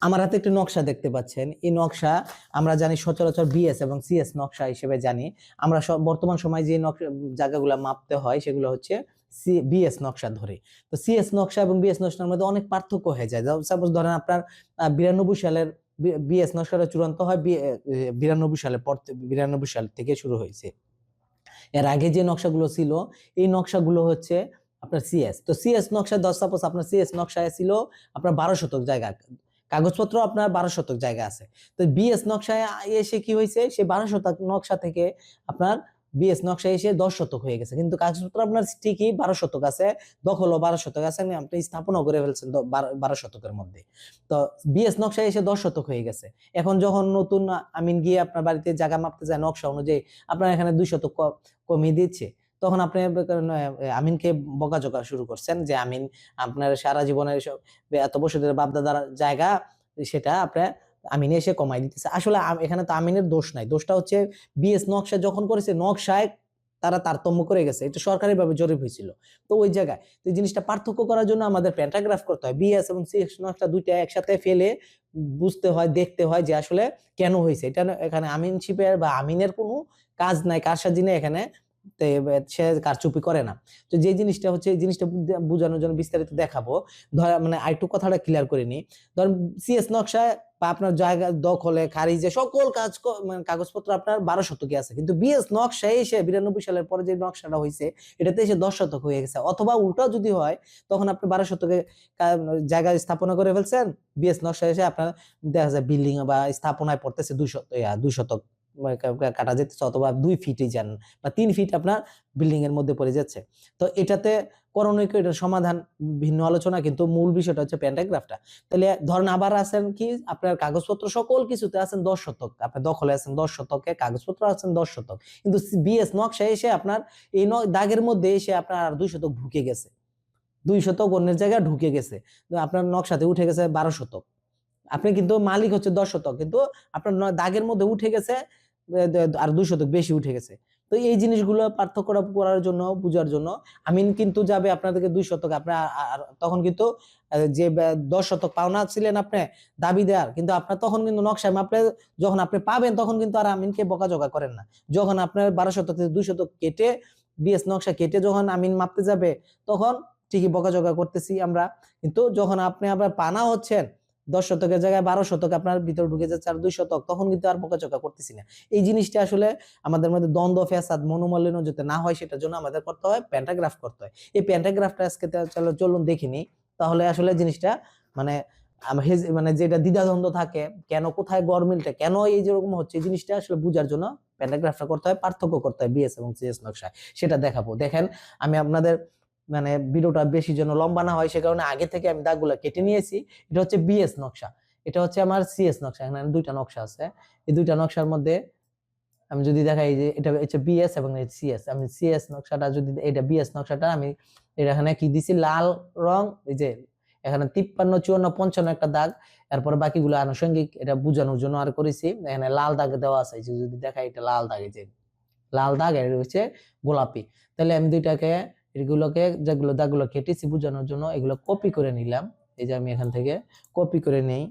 আমার হাতে একটি নকশা দেখতে পাচ্ছেন। এই নকশা আমরা জানি সচরাচর বিএস এবং সিএস নকশা হিসেবে জানি। আমরা বর্তমান সময়ে যে জায়গাগুলো মাপতে হয় সেগুলো হচ্ছে বিএস নকশা ধরে। তো সিএস নকশা এবং বিএস নকশার মধ্যে অনেক পার্থক্য হয়ে যায়। সাপোজ ধরেন আপনার 92 সালের বিএস নকশাটা চূড়ান্ত হয় 92 সালের পর, 92 সাল থেকে শুরু হয়েছে। এর আগে যে নকশাগুলো ছিল এই নকশাগুলো হচ্ছে আপনার সিএস। তো সিএস নকশা সাপোজ আপনার সিএস নকশায় ছিল আপনার 12 শতক জায়গা, কাগজপত্র আপনার 12 শতক জায়গা আছে। তো বিএস নকশায় এসে কি হয়েছে, সে 12 শতক নকশা থেকে আপনার বিএস নকশায় এসে 10 শতক হয়ে গেছে, কিন্তু কাগজপত্র আপনার ঠিকই 12 শতক আছে, দখলও 12 শতক আছে, আপনি স্থাপনও করে ফেলছেন 12 শতকের মধ্যে। তো বিএস নকশায় এসে 10 শতক হয়ে গেছে। এখন যখন নতুন আমিন গিয়ে আপনার বাড়িতে জায়গা মাপতে যায় নকশা অনুযায়ী আপনার এখানে 2 শতক কমিয়ে দিচ্ছে, তখন আপনি আমিনকে বকাঝকা শুরু করছেন যে আমিন আপনার সারা জীবনের এত বছর ধরে বাপদাদার জায়গা সেটা আপনার আমিনে এসে কমাই দিতেছে। আসলে এখানে তো আমিনের দোষ নাই, দোষটা হচ্ছে বিএস নকশা যখন করেছে নকশায় তারা তারতম্য করে গেছে, এটা সরকারিভাবে জরিপ হয়েছিল। তো ওই জায়গায় তো এই জিনিসটা পার্থক্য করার জন্য আমাদের প্যান্টাগ্রাফ করতে হয়, বিএস এবং সিএস নকশা দুইটা একসাথে ফেলে বুঝতে হয়, দেখতে হয় যে আসলে কেন হয়েছে এটা। এখানে আমিনশিপের বা আমিনের কোনো কাজ নাই, কারসাজি নেই এখানে, সে কারচুপি করে না। তো যে জিনিসটা হচ্ছে এই জিনিসটা বোঝানোর জন্য বিস্তারিত দেখাবো। ধর মানে আরেকটু কথাটা ক্লিয়ার করে নি। ধরেন সিএস নকশায় বা আপনার জায়গা দখলে খারিজে সকল কাজ মানে কাগজপত্র আপনার 12 শতকে আছে, কিন্তু বিএস নকশায় এসে 92 সালের পরে যে নকশাটা হয়েছে এটাতে এসে 10 শতক হয়ে গেছে। অথবা উল্টা যদি হয় তখন আপনি 12 শতকে জায়গা স্থাপনা করে ফেলছেন, বিএস নকশায় এসে আপনার দেখা যায় বিল্ডিং বা স্থাপনায় পড়তেছে 2 শতক কাটা যেতেছে, অথবা 2 ফিটই যান বা 3 ফিট আপনার বিল্ডিং এর মধ্যে পড়ে যাচ্ছে। তো এটাতে করণীয় এটার সমাধান ভিন্ন আলোচনা, কিন্তু মূল বিষয়টা হচ্ছে প্যান্টাগ্রাফটা। তাহলে ধরেন আবার আছেন কি আপনার কাগজপত্র সকল কিছুতে আছেন 10 শতক, আপনার দখলে আছেন 10 শতকে, কাগজপত্র আছেন 10 শতক, কিন্তু বিএস নকশায় এসে আপনার এই দাগের মধ্যে এসে আপনার আর 2 শতক ঢুকে গেছে, 2 শতক অন্যের জায়গায় ঢুকে গেছে, আপনার নকশাতে উঠে গেছে 12 শতক। আপনি কিন্তু মালিক হচ্ছে 10 শতক, কিন্তু আপনার দাগের মধ্যে উঠে গেছে আর 2 শতক বেশি উঠে গেছে। তো এই জিনিসগুলো পার্থক্য করার জন্য, বোঝার জন্য আমিন কিন্তু যাবে আপনাদেরকে 2 শতক, আপনার তখন কিন্তু যে 10 শতক পাওনা ছিলেন আপনি দাবিদার, কিন্তু আপনার তখন কিন্তু নকশায় মাপলে যখন আপনি পাবেন তখন কিন্তু আর আমিনকে বকাঝকা করেন না। যখন আপনার 12 শতক থেকে 2 শতক কেটে বিএস নকশা কেটে যখন আমিন মাপতে যাবে তখন ঠিকই বকাঝকা করতেছি আমরা, কিন্তু যখন আপনি আবার পানা হচ্ছেন 10 শতকের জায়গায় 12 শতক আপনার ভিতরে ঢুকে যাচ্ছে আর 2 শতক, তখন কিন্তু আর বকাঝকা করতেছি না। এই জিনিসটা আসলে আমাদের মধ্যে দ্বন্দ্ব ফ্যাসাদ মনোমালিন্য যাতে না হয় সেটার জন্য আমাদের করতে হয় প্যান্টাগ্রাফ করতে হয়। এই প্যান্টাগ্রাফটা আজকে চলুন দেখিনি, তাহলে আসলে জিনিসটা মানে মানে যেটা দ্বিধাদ্বন্দ্ব থাকে কেন কোথায় গরমিলটা কেন এই যেরকম হচ্ছে, এই জিনিসটা আসলে বোঝার জন্য প্যান্টাগ্রাফটা করতে হয়, পার্থক্য করতে হয় বিএস এবং সিএস নকশায়, সেটা দেখাবো। দেখেন আমি আপনাদের মানে ভিডিওটা বেশি যেন লম্বা না হয় সে কারণে আগে থেকে আমি দাগগুলো কেটে নিয়েছি। এটা হচ্ছে বিএস নকশা, এটা হচ্ছে আমার সিএস নকশা। এখানে দুইটা নকশা আছে, এই দুইটা নকশার মধ্যে আমি যদি দেখাই যে এটা হচ্ছে বিএস এবং সিএস, আমি সিএস নকশাটা যদি এটা বিএস নকশাটা আমি এখানে কি দিছি লাল রং, এই যে এখানে 53 54 55 একটা দাগ, এরপর বাকিগুলো আনুষঙ্গিক এটা বোঝানোর জন্য আর করেছি। এখানে লাল দাগ দেওয়া আছে, যদি দেখাই এটা লাল দাগ, এই যে লাল দাগ, এর হচ্ছে গোলাপি। তাহলে আমি দুইটাকে এগুলোকে যেগুলো দাগগুলো কেটেছি বোঝানোর জন্য এগুলো কপি করে নিলাম। এই যে আমি এখান থেকে কপি করে নেই,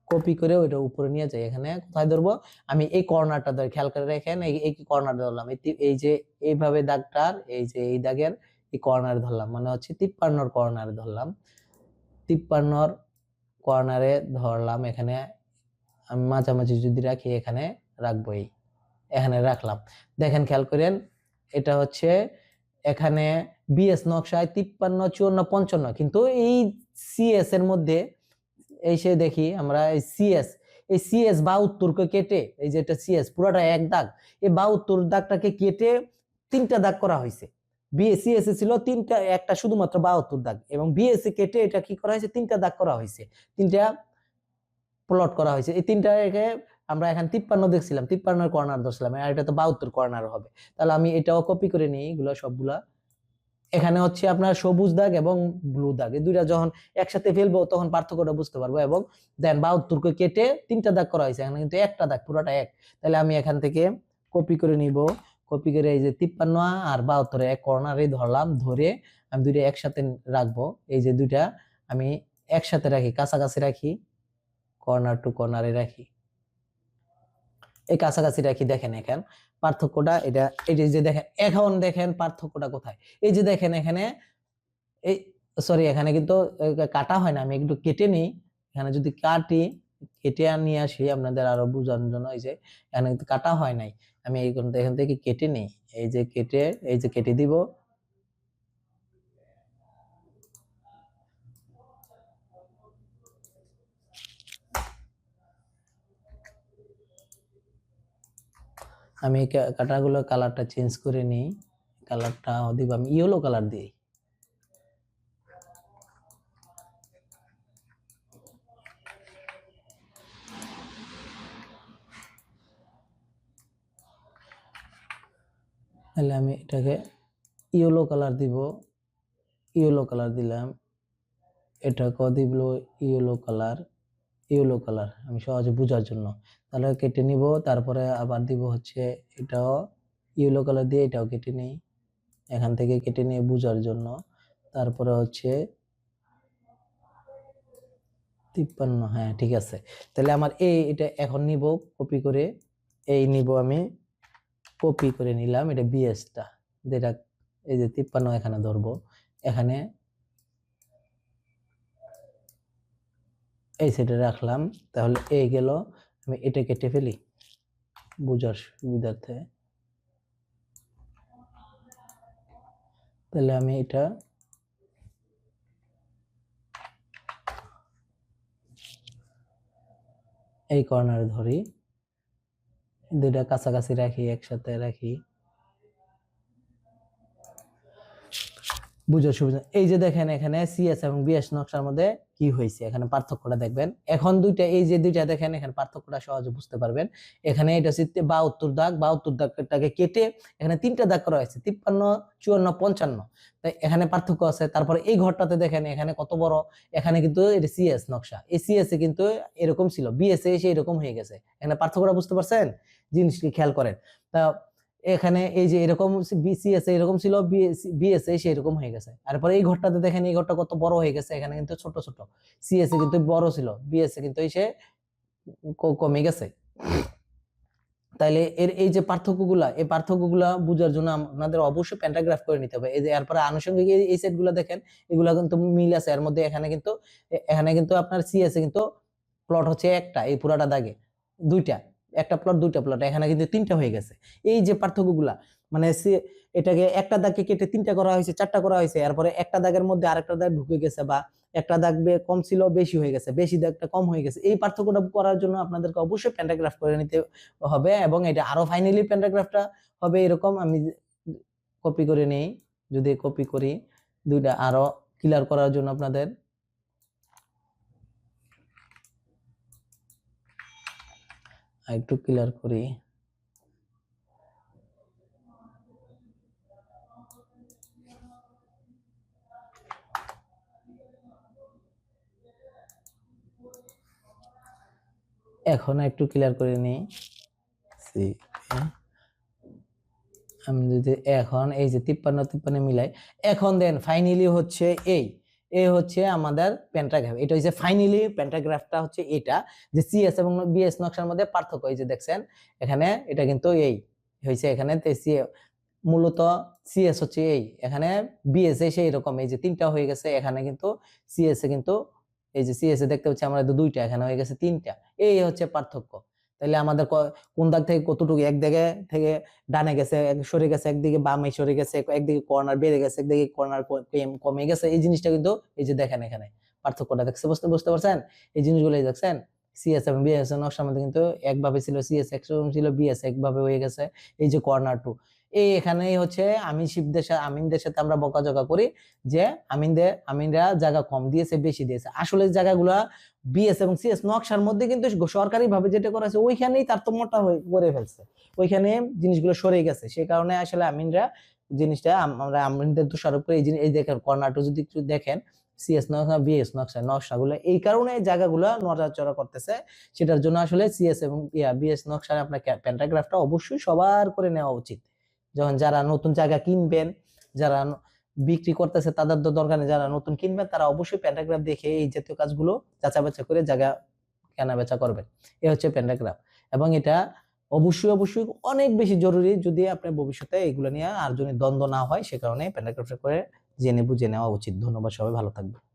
কপি করে ওইটা উপরে নিয়ে যাই। এখানে কোথায় ধরবো, আমি এই কর্নারটা ধরে খেয়াল করে রাখেন, এই কর্নার ধরলাম, এই যে এইভাবে দাগটার এই যে এই দাগের এই কর্নার ধরলাম, মানে হচ্ছে 53 কর্নারে ধরলাম, 53 কর্নারে ধরলাম। এখানে আমি মাঝামাঝি যদি রাখি এখানে রাখবো, এখানে রাখলাম। দেখেন খেয়াল করেন এটা হচ্ছে এখানে বিএস নকশায় 53 54 55, কিন্তু এই সিএস এর মধ্যে এসে দেখি আমরা এই সিএস 72কে কেটে, এই যে এটা সিএস পুরোটা এক দাগ, এই 72 দাগটাকে কেটে 3টা দাগ করা হয়েছে। বিএসসিএস ছিল 3টা, একটা শুধুমাত্র 72 দাগ, এবং বিএসসি কেটে এটা কি করা হয়েছে 3টা দাগ করা হয়েছে, 3টা প্লট করা হয়েছে। এই 3টাকে আমরা এখানে 53 দেখছিলাম, 53 কর্নার ধরছিলাম, আর এটা তো 72 কর্নার হবে। তাহলে আমি এটাও কপি করে নিই, এগুলো সবগুলা। এখানে হচ্ছে আপনার সবুজ দাগ এবং ব্লু দাগ, এই দুইটা যখন একসাথে ফেলবো তখন পার্থক্যটা বুঝতে পারবো। এবং দেন 72কে কেটে 3টা দাগ করা হয়েছে, এখানে কিন্তু একটা দাগ পুরোটা এক। তাহলে আমি এখান থেকে কপি করে নিব, কপি করে এই যে 53 আর 72 এক কর্নারে ধরলাম, ধরে আমি দুইটা একসাথে রাখবো। এই যে দুইটা আমি একসাথে রাখি, কাছাকাছি রাখি, কর্নার টু কর্নারে রাখি, এই কাছাকাছি রাখি। দেখেন এখন পার্থক্যটা, এটা এই যে দেখেন, এখন দেখেন পার্থক্যটা কোথায়। এই যে দেখেন এখানে এই সরি এখানে কিন্তু কাটা হয় না, আমি একটু কেটে নিই। এখানে যদি কাটি, কেটে নিয়ে আসি আপনাদের আরো বোঝানোর জন্য। এই যে এখানে কিন্তু কাটা হয় নাই, আমি এখান থেকে কেটে নিই। এই যে কেটে, এই যে কেটে দিব। আমি কাটাগুলো কালারটা চেঞ্জ করে নিই, কালারটা দিব আমি ইয়েলো কালার দিই। তাহলে আমি এটাকে ইয়েলো কালার দিব, ইয়েলো কালার দিলাম, এটাকেও দিব ইয়েলো কালার, ইয়েলো কালার, আমি সহজে বোঝার জন্য। তাহলে কেটে নিব, তারপরে আবার দিব হচ্ছে এটাও ইয়েলো কালার দিয়ে, এটাও কেটে নিই, এখান থেকে কেটে নিয়ে বোঝার জন্য। তারপরে হচ্ছে 53, হ্যাঁ ঠিক আছে। তাহলে আমার এটা এখন নিব কপি করে, এই নিব আমি কপি করে নিলাম, এটা বিএসটা যেটা, এই যে 53 এখানে ধরবো, এখানে এই সাইডে রাখলাম। তাহলে এই গেল, আমি এটা কেটে ফেলি বোঝার সুবিধার্থে। তাহলে আমি এটা এই কর্নারে ধরি, দুইটা কাছাকাছি রাখি, একসাথে রাখি বুঝার সুবিধা। এই যে দেখেন এখানে সিএস এবং বিএস নকশার মধ্যে কি হয়েছে, এখানে পার্থক্যটা দেখবেন। এখন দুইটা, এই যে দুইটা দেখেন, এখানে পার্থক্যটা সহজে বুঝতে পারবেন। এখানে এটা হচ্ছে 72 দাগ, 72 দাগটাকে কেটে এখানে 3টা দাগ করা হয়েছে, 53, 54, 55। তাই এখানে পার্থক্য আছে। তারপরে এই ঘরটাতে দেখেন এখানে কত বড়, এখানে কিন্তু এটা সিএস নকশা, এই সিএস এ কিন্তু এরকম ছিল, বিএস এ এসে এরকম হয়ে গেছে। এখানে পার্থক্যটা বুঝতে পারছেন, জিনিসটি খেয়াল করেন। তা এখানে এই যে এরকম বিসিএস এরকম ছিল, বিএসএ সেরকম হয়ে গেছে। তারপরে এই ঘরটাতে দেখেন, এই ঘরটা কত বড় হয়ে গেছে, এখানে কিন্তু ছোট ছোট, সিএসএ কিন্তু বড় ছিল, বিএসএ কিন্তু এসে কমে গেছে। তাইলে এই যে পার্থক্যগুলা, এই পার্থক্যগুলা বোঝার জন্য আপনাদের অবশ্যই প্যান্টাগ্রাফ করে নিতে হবে। এই যে এরপরে আনুষঙ্গিক এই সেটগুলো দেখেন, এগুলা কিন্তু মিল আছে এর মধ্যে। এখানে কিন্তু আপনার সিএসএ কিন্তু প্লট হচ্ছে একটা, এই পুরাটা দাগে দুইটা, একটা প্লট দুইটা প্লট, এখানে কিন্তু 3টা হয়ে গেছে। এই যে পার্থক্যগুলা, মানে এটাকে একটা দাগকে কেটে 3টা করা হয়েছে, 4টা করা হয়েছে, এরপরে একটা দাগের মধ্যে আরেকটা দাগ ঢুকে গেছে, বা একটা দাগ কম ছিল বেশি হয়ে গেছে, বেশি দাগটা কম হয়ে গেছে। এই পার্থক্যটা করার জন্য আপনাদেরকে অবশ্যই প্যান্টাগ্রাফ করে নিতে হবে, এবং এটা আরো ফাইনালি প্যান্টাগ্রাফটা হবে এরকম। আমি কপি করে নেই, যদি কপি করি দুইটা আরো ক্লিয়ার করার জন্য আপনাদের, একটু ক্লিয়ার করি। এখন একটু ক্লিয়ার করে নিই। আমি যদি এখন এই যে 53 মিলাই, এখন দেন ফাইনালি হচ্ছে এই হচ্ছে আমাদের প্যান্টাগ্রাফ। এটা হচ্ছে ফাইনালি প্যান্টাগ্রাফটা হচ্ছে এটা, যে সিএস এবং বিএস নকশার মধ্যে পার্থক্য। এই যে দেখছেন এখানে, এটা কিন্তু এই হয়েছে, এখানে মূলত সিএস হচ্ছে এখানে বিএস সেই রকম, এই যে 3টা হয়ে গেছে, এখানে কিন্তু সিএস এ কিন্তু এই যে সিএস এ দেখতে পাচ্ছি আমরা 2টা, এখানে হয়ে গেছে 3টা। এই হচ্ছে পার্থক্য। তাহলে আমাদের কোন দাগ থেকে কতটুকু, এক দিকে থেকে ডানে গেছে, সরে গেছে, একদিকে বামে সরে গেছে, একদিকে কর্নার বেড়ে গেছে, একদিকে কর্নার কমে গেছে, এই জিনিসটা কিন্তু এই যে দেখেন এখানে পার্থক্যটা দেখছে, বুঝতে পারছেন এই জিনিসগুলো দেখছেন। সিএস এবং বিএস নকশার মধ্যে কিন্তু একভাবে ছিল, সিএস একরকম ছিল, বিএস একভাবে হয়ে গেছে। এই যে কর্নার টু, এখানেই হচ্ছে আমিনদের সাথে আমরা বকাঝকা করি যে আমিনরা জায়গা কম দিয়েছে, বেশি দিয়েছে। আসলে জায়গাগুলা বিএস এবং সিএস নকশার মধ্যে কিন্তু সরকারি ভাবে যেটা করা হয়েছে, ওইখানেই তারতম্যটা করে ফেলছে, ওইখানে জিনিসগুলো সরে গেছে। সেই কারণে আসলে আমিনরা জিনিসটা আমরা আমিনদের দোষারোপ করে এই দেখেন কর্নার টু যদি একটু দেখেন, সিএস নকশা বিএস নকশাগুলো এই কারণে জায়গাগুলো নড়াচড়া করতেছে। সেটার জন্য আসলে সিএস এবং বিএস নকশার আপনার প্যান্টাগ্রাফটা অবশ্যই সবার করে নেওয়া উচিত। যখন যারা নতুন জায়গা কিনবেন, যারা বিক্রি করতেছে তাদের তো দরকার নেই, যারা নতুন কিনবেন তারা অবশ্যই প্যান্টাগ্রাফ দেখে এই জাতীয় কাজগুলো যাচাই বাছাই করে জায়গা কেনা বেচা করবেন। এ হচ্ছে প্যান্টাগ্রাফ, এবং এটা অবশ্যই অবশ্যই অনেক বেশি জরুরি যদি আপনার ভবিষ্যতে এগুলো নিয়ে আর যদি দ্বন্দ্ব না হয়, সে কারণে প্যান্টাগ্রাফটা করে জেনে বুঝে নেওয়া উচিত। ধন্যবাদ, সবাই ভালো থাকবেন।